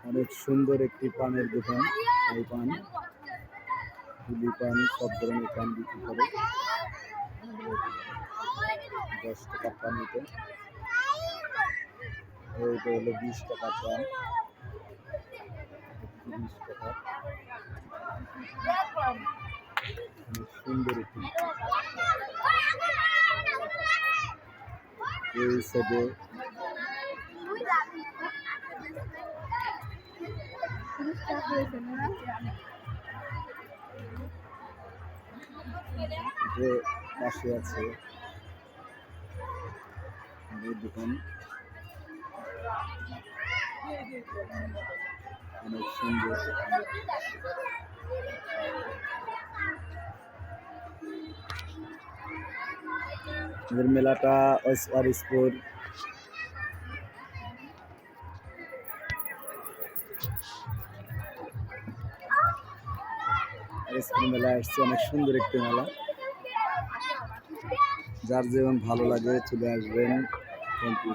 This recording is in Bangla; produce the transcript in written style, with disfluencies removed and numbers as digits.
অনেক সুন্দর একটি পানের দোকান। শাহী পান, তুলি পান, সব ধরনের পান বিক্রি করে। 10 টাকার পান নিতে, এইটা হলো 20 টাকার পান, 30 টাকা। অনেক সুন্দর একটি এই সাইডে পাশে আছে দোকান, অনেক সুন্দর। মেলাটা ওয়ারিসপুর মেলা আসছে, অনেক সুন্দর একটি মেলা। যার যেমন ভালো লাগে চলে আসবেন। Thank you.